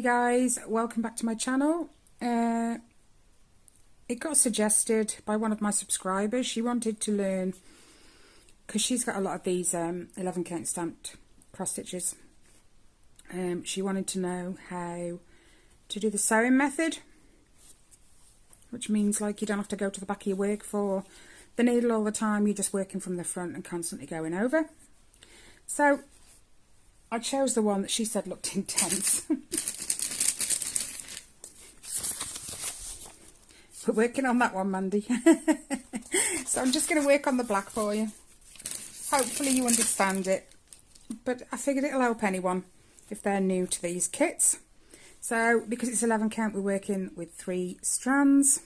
guys, welcome back to my channel. It got suggested by one of my subscribers. She wanted to learn, because she's got a lot of these 11 count stamped cross stitches. She wanted to know how to do the sewing method, which means like you don't have to go to the back of your work for the needle all the time. You're just working from the front and constantly going over. So I chose the one that she said looked intense. We're working on that one, Mandy. So I'm just going to work on the black for you. Hopefully you understand it, but I figured it'll help anyone if they're new to these kits. So because it's 11 count, we're working with 3 strands.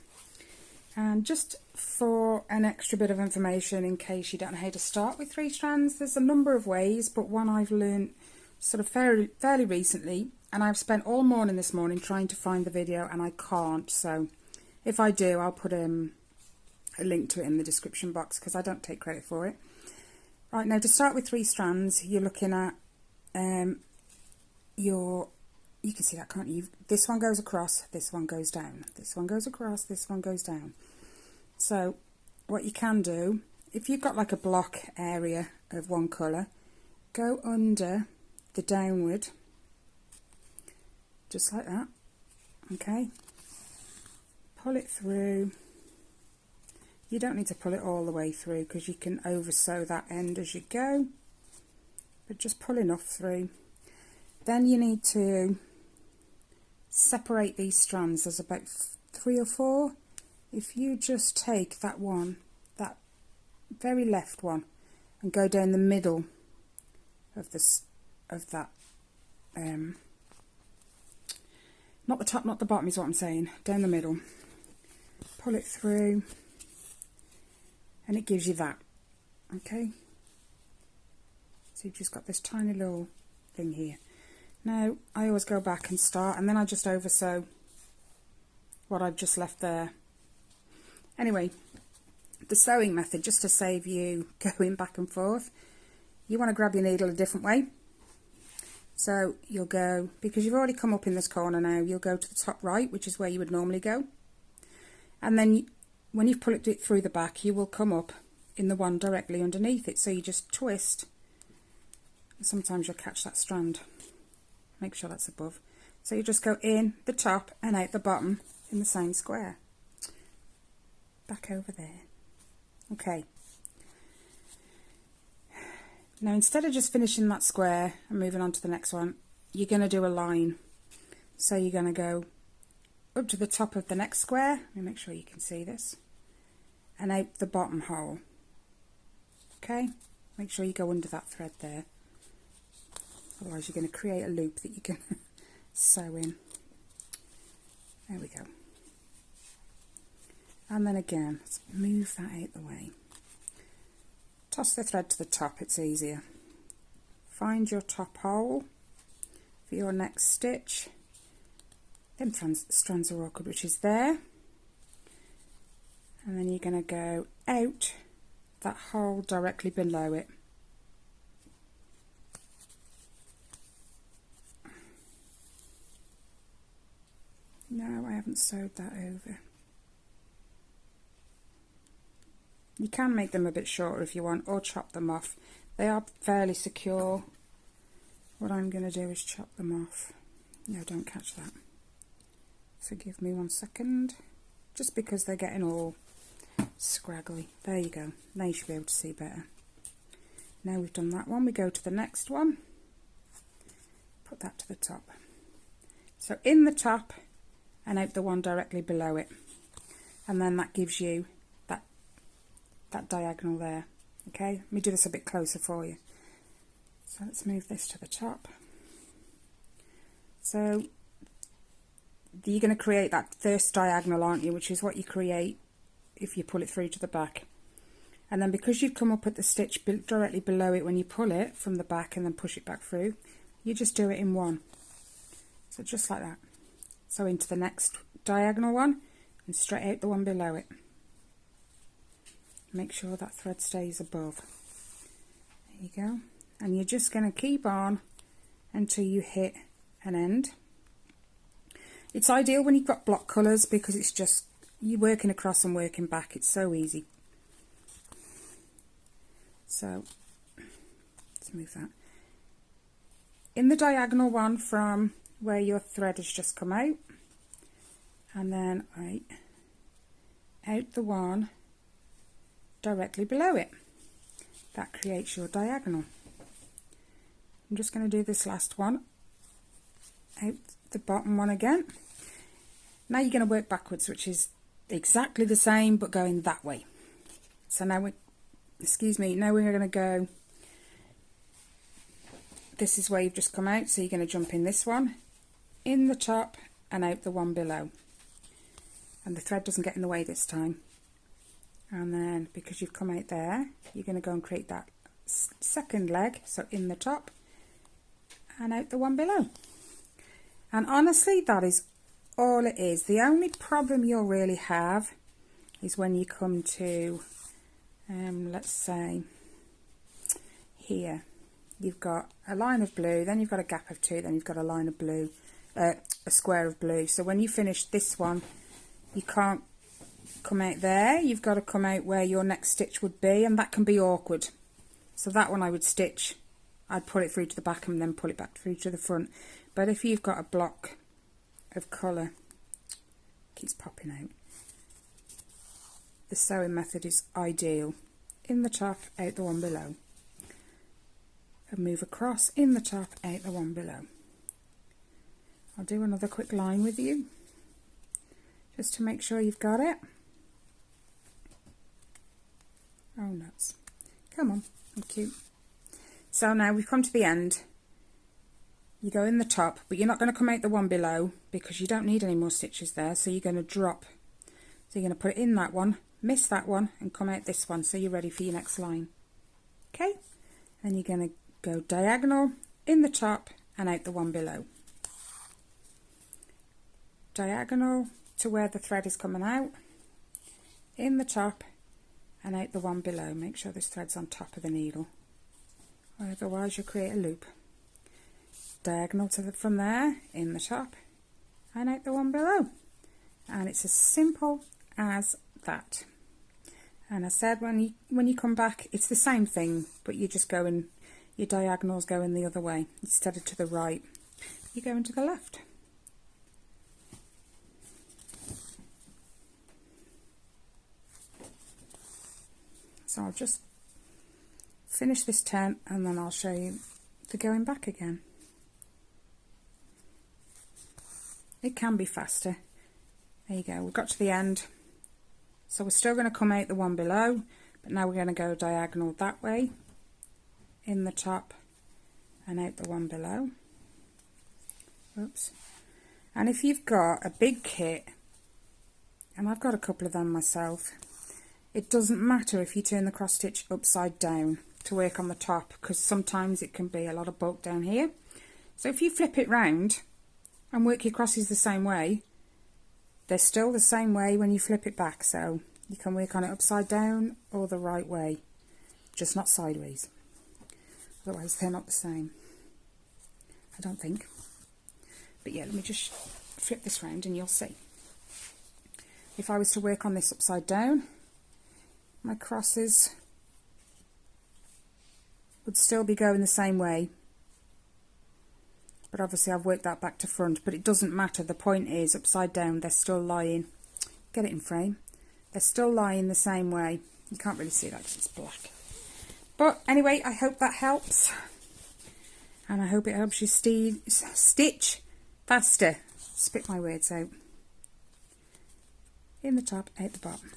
And just for an extra bit of information, in case you don't know how to start with 3 strands, there's a number of ways, but one I've learned sort of fairly recently, and I've spent all morning this morning trying to find the video and I can't. So if I do, I'll put a link to it in the description box because I don't take credit for it. Right, now to start with 3 strands, you're looking at you can see that, can't you? This one goes across, this one goes down, this one goes across, this one goes down. So what you can do, if you've got like a block area of one colour, go under the downward, just like that, okay? Pull it through. You don't need to pull it all the way through because you can over sew that end as you go, but just pull enough through. Then you need to separate these strands. There's about 3 or 4. If you just take that one, that very left one, and go down the middle of this, of that, not the top, not the bottom is what I'm saying, down the middle, pull it through, and it gives you that, okay? So you've just got this tiny little thing here. Now I always go back and start, and then I just over sew what I've just left there. Anyway, the sewing method, just to save you going back and forth, you want to grab your needle a different way. So you'll go, because you've already come up in this corner now, you'll go to the top right, which is where you would normally go. And then when you've pulled it through the back, you will come up in the one directly underneath it. So you just twist, and sometimes you'll catch that strand. Make sure that's above. So you just go in the top and out the bottom in the same square. Back over there. Okay. Now instead of just finishing that square and moving on to the next one, you're going to do a line. So you're going to go up to the top of the next square. Let me make sure you can see this. And out the bottom hole. Okay? Make sure you go under that thread there. Otherwise you're going to create a loop that you can sew in. There we go. And then again, let's move that out the way. Toss the thread to the top, it's easier. Find your top hole for your next stitch. Them strands are awkward, which is there. And then you're going to go out that hole directly below it. No, I haven't sewed that over. You can make them a bit shorter if you want, or chop them off. They are fairly secure. What I'm going to do is chop them off. No, don't catch that. Forgive me 1 second. Just because they're getting all scraggly. There you go. Now you should be able to see better. Now we've done that one, we go to the next one. Put that to the top. So in the top and out the one directly below it. And then that gives you that diagonal there. Okay, let me do this a bit closer for you. So let's move this to the top. So you're going to create that first diagonal, aren't you, which is what you create if you pull it through to the back. And then because you've come up at the stitch directly below it when you pull it from the back and then push it back through, you just do it in one. So just like that. So into the next diagonal one and straight out the one below it. Make sure that thread stays above. There you go. And you're just going to keep on until you hit an end. It's ideal when you've got block colours because it's just, you're working across and working back. It's so easy. So, let's move that. In the diagonal one from where your thread has just come out, and then out the one directly below it. That creates your diagonal. I'm just going to do this last one out the bottom one again. Now you're going to work backwards, which is exactly the same but going that way. So now now we're going to go, this is where you've just come out, so you're going to jump in this one, in the top and out the one below. And the thread doesn't get in the way this time. And then because you've come out there, you're going to go and create that second leg, so in the top and out the one below. And honestly, that is all it is. The only problem you'll really have is when you come to let's say here, you've got a line of blue, then you've got a gap of 2, then you've got a line of blue, a square of blue. So when you finish this one, you can't come out there, you've got to come out where your next stitch would be, and that can be awkward. So that one I would stitch, I'd pull it through to the back and then pull it back through to the front. But if you've got a block of colour, keeps popping out, the sewing method is ideal. In the top, out the one below, and move across, in the top, out the one below. I'll do another quick line with you just to make sure you've got it. Oh nuts, come on, thank you. So now we've come to the end. You go in the top, but you're not going to come out the one below because you don't need any more stitches there, so you're going to drop. So you're going to put it in that one, miss that one and come out this one, so you're ready for your next line. Okay, and you're going to go diagonal, in the top and out the one below. Diagonal to where the thread is coming out, in the top and out the one below. Make sure this thread's on top of the needle, or otherwise you'll create a loop. Diagonal to from there, in the top and out the one below. And it's as simple as that. And I said when you come back, it's the same thing, but you're just going, your diagonals going the other way. Instead of to the right, you're going to the left. So I'll just finish this 10 and then I'll show you the going back again. It can be faster. There you go, we've got to the end. So we're still going to come out the one below, but now we're going to go diagonal that way, in the top and out the one below. Oops. And if you've got a big kit, and I've got a couple of them myself, it doesn't matter if you turn the cross stitch upside down to work on the top, because sometimes it can be a lot of bulk down here. So if you flip it round and work your crosses the same way, they're still the same way when you flip it back, so you can work on it upside down or the right way, just not sideways. Otherwise they're not the same, I don't think. But yeah, let me just flip this round and you'll see. If I was to work on this upside down, my crosses would still be going the same way. But obviously I've worked that back to front, but it doesn't matter. The point is, upside down, they're still lying. Get it in frame. They're still lying the same way. You can't really see that because it's black. But anyway, I hope that helps. And I hope it helps you stitch faster. Spit my words out. In the top, out the bottom.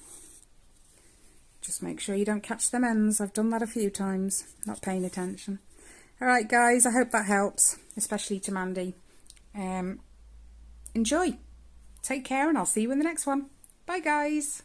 Just make sure you don't catch them ends. I've done that a few times, not paying attention. Alright guys, I hope that helps, especially to Mandy. Enjoy. Take care and I'll see you in the next one. Bye guys.